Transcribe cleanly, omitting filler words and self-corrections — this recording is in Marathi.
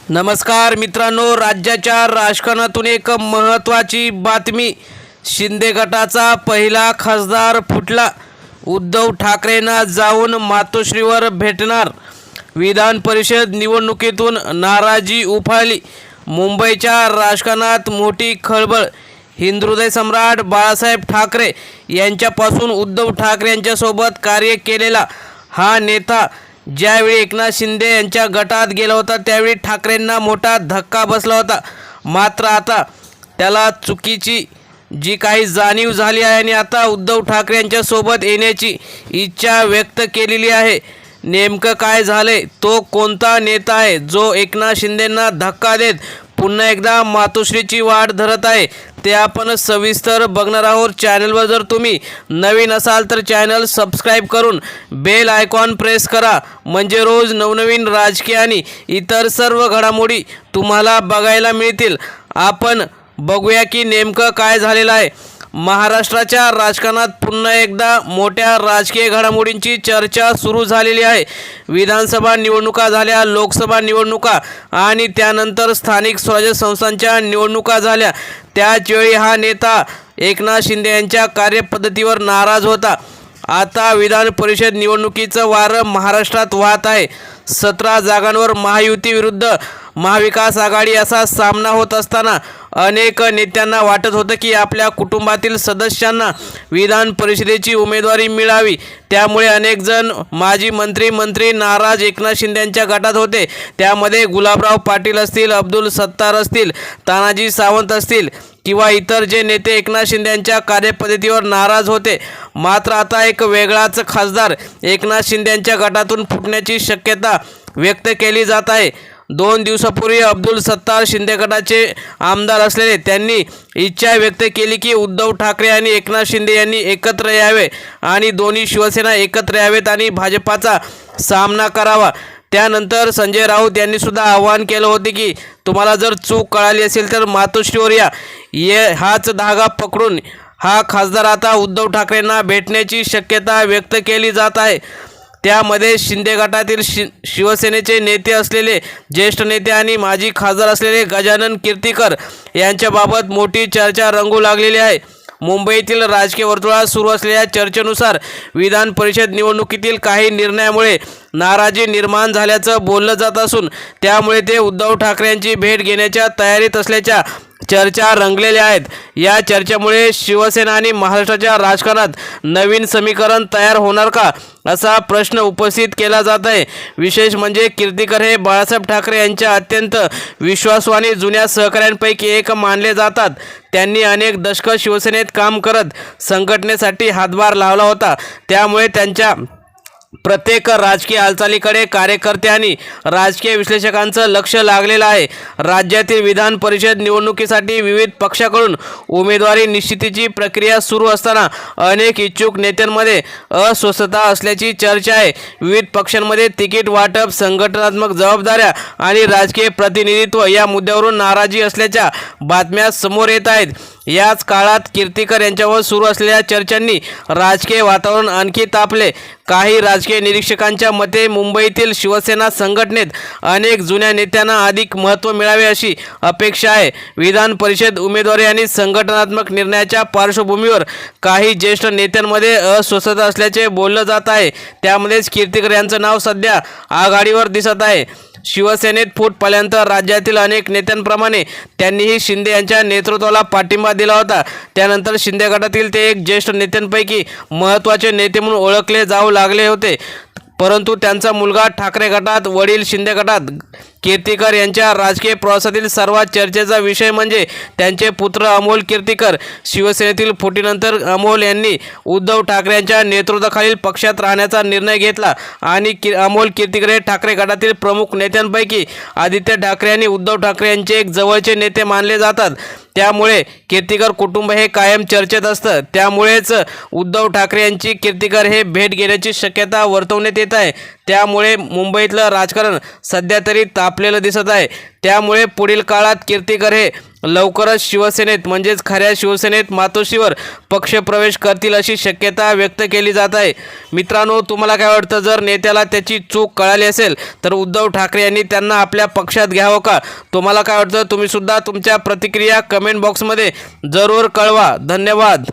नमस्कार मित्रांनो, राज्याच्या राजकारणातून एक महत्त्वाची बातमी. शिंदे गटाचा पहिला खासदार फुटला. उद्धव ठाकरेंना जाऊन मातोश्रीवर भेटणार. विधान परिषद निवडणुकीतून नाराजी उफाळली. मुंबईच्या राजकारणात मोठी खळबळ. हिंदुहृदय सम्राट बाळासाहेब ठाकरे यांच्यापासून उद्धव ठाकरे यांच्यासोबत कार्य केलेला हा नेता ज्यावेळी एकनाथ शिंदे यांच्या गटात गेला होता त्यावेळी ठाकरेंना मोठा धक्का बसला होता. मात्र आता त्याला चुकीची जी काही जाणीव झाली आहे आणि आता उद्धव ठाकरे यांच्यासोबत येण्याची इच्छा व्यक्त केलेली आहे. नेमकं काय झालंय? तो कोणता नेता आहे जो एकनाथ शिंदेंना धक्का देत पुन्हा एकदा मातोश्रीची वाट धरत आहे ते आपण सविस्तर बघणार आहोत. चॅनलवर जर तुम्ही नवीन असाल तर चॅनल सबस्क्राईब करून बेल आयकॉन प्रेस करा, म्हणजे रोज नवनवीन राजकीय आणि इतर सर्व घडामोडी तुम्हाला बघायला मिळतील. आपण बघूया की नेमकं काय झालेलं आहे. महाराष्ट्राच्या राजकारणात पुन्हा एकदा मोठ्या राजकीय घडामोडींची चर्चा सुरू झालेली आहे. विधानसभा निवडणुका झाल्या, लोकसभा निवडणुका आणि त्यानंतर स्थानिक स्वराज्य संस्थांच्या निवडणुका झाल्या. त्याचवेळी हा नेता एकनाथ शिंदे यांच्या कार्यपद्धतीवर नाराज होता. आता विधान परिषद निवडणुकीचं वारं महाराष्ट्रात वाहत आहे. 17 जागांवर महायुती विरुद्ध महाविकास आघाडी असा सामना होत असताना अनेक नेत्यांना वाटत होतं की आपल्या कुटुंबातील सदस्यांना विधान परिषदेची उमेदवारी मिळावी. त्यामुळे अनेक जण माजी मंत्री नाराज एकनाथ शिंदे यांच्या गटात होते. त्यामध्ये गुलाबराव पाटील असतील, अब्दुल सत्तार असतील, तानाजी सावंत असतील किंवा इतर जे नेते एकनाथ शिंदे यांच्या कार्यपद्धतीवर नाराज होते. मात्र आता एक वेगळाच खासदार एकनाथ शिंदे यांच्या गटातून फुटण्याची शक्यता व्यक्त केली जात आहे. 2 दिवसापूर्वी अब्दुल सत्तार शिंदे गटाचे आमदार असलेले त्यांनी इच्छा व्यक्त केली की उद्धव ठाकरे आणि एकनाथ शिंदे यांनी एकत्र यावे आणि दोन्ही शिवसेना एकत्र यावेत आणि भाजपाचा सामना करावा. त्यानंतर संजय राऊत यांनी सुद्धा आवाहन केलं होते की तुम्हाला जर चूक कळाली असेल तर मातोश्रीवर या. हाच धागा पकडून हा खासदार आता उद्धव ठाकरेंना भेटण्याची शक्यता व्यक्त केली जात आहे. त्यामध्ये शिंदे गटातील शिवसेनेचे नेते असलेले ज्येष्ठ नेते आणि माजी खासदार असलेले गजानन कीर्तिकर यांच्याबाबत मोठी चर्चा रंगू लागलेली आहे. मुंबईतील राजकीय वर्तुळात सुरू असलेल्या चर्चेनुसार विधान परिषद निवडणुकीतील काही निर्णयामुळे नाराजी निर्माण झाल्याचं बोललं जात असून त्यामुळे ते उद्धव ठाकरे यांची भेट घेण्याच्या तयारीत असल्याच्या चर्चा रंगलेल्या आहेत. या चर्चेमुळे शिवसेना आणि महाराष्ट्राच्या राजकारणात नवीन समीकरण तयार होणार का असा प्रश्न उपस्थित केला जात आहे. विशेष म्हणजे कीर्तिकर हे बाळासाहेब ठाकरे यांच्या अत्यंत विश्वासू आणि जुन्या सहकाऱ्यांपैकी एक मानले जातात. त्यांनी अनेक दशकं शिवसेनेत काम करत संघटनेसाठी हातभार लावला होता. त्यामुळे त्यांच्या प्रत्येक राजकीय हालचालीकडे कार्यकर्ते आणि राजकीय विश्लेषकांचं लक्ष लागलेलं आहे. राज्यातील विधान परिषद निवडणुकीसाठी विविध पक्षाकडून उमेदवारी निश्चितीची प्रक्रिया सुरू असताना अनेक इच्छुक नेत्यांमध्ये अस्वस्थता असल्याची चर्चा आहे. विविध पक्षांमध्ये तिकीट वाटप, संघटनात्मक जबाबदाऱ्या आणि राजकीय प्रतिनिधित्व या मुद्द्यावरून नाराजी असल्याच्या बातम्या समोर येत आहेत. याच काळात कीर्तिकर यांच्यावर सुरू असलेल्या चर्चांनी राजकीय वातावरण आणखी तापले. काही राजकीय निरीक्षकांच्या मते मुंबईतील शिवसेना संघटनेत अनेक जुन्या नेत्यांना अधिक महत्त्व मिळावे अशी अपेक्षा आहे. विधान परिषद उमेदवारी आणि संघटनात्मक निर्णयाच्या पार्श्वभूमीवर काही ज्येष्ठ नेत्यांमध्ये अस्वस्थता असल्याचे बोललं जात आहे. त्यामध्येच कीर्तिकर यांचं नाव सध्या आघाडीवर दिसत आहे. शिवसेनेत फूट पडल्यानंतर राज्यातील अनेक नेत्यांप्रमाणे त्यांनीही शिंदे यांच्या नेतृत्वाला पाठिंबा दिला होता. त्यानंतर शिंदे गटातील ते एक ज्येष्ठ नेत्यांपैकी महत्त्वाचे नेते म्हणून ओळखले जाऊ लागले होते. परंतु त्यांचा मुलगा ठाकरे गटात, वडील शिंदे गटात. कीर्तिकर यांच्या राजकीय प्रवासातील सर्वात चर्चेचा विषय म्हणजे त्यांचे पुत्र अमोल कीर्तिकर. शिवसेनेतील फुटीनंतर अमोल यांनी उद्धव ठाकरे यांच्या नेतृत्वाखालील पक्षात राहण्याचा निर्णय घेतला आणि अमोल कीर्तिकर हे ठाकरे गटातील प्रमुख नेत्यांपैकी आदित्य ठाकरे आणि उद्धव ठाकरे यांचे एक जवळचे नेते मानले जातात. त्यामुळे कीर्तिकर कुटुंब हे कायम चर्चेत असतं. त्यामुळेच उद्धव ठाकरे यांची कीर्तिकर हे भेट घेण्याची शक्यता वर्तवण्यात येत आहे. त्यामुळे मुंबईतलं राजकारण सध्या तरी तापलेलं दिसत आहे. त्यामुळे पुढील काळात कीर्तिकर हे लवकरच शिवसेनेत म्हणजेच खऱ्या शिवसेनेत मातोश्रीवर पक्षप्रवेश करतील अशी शक्यता व्यक्त केली जात आहे. मित्रांनो, तुम्हाला काय वाटतं, जर नेत्याला त्याची चूक कळाली असेल तर उद्धव ठाकरे यांनी त्यांना आपल्या पक्षात घ्यावं का? तुम्हाला काय वाटतं? तुम्ही सुद्धा तुमच्या प्रतिक्रिया कमेंट बॉक्समध्ये जरूर कळवा. धन्यवाद.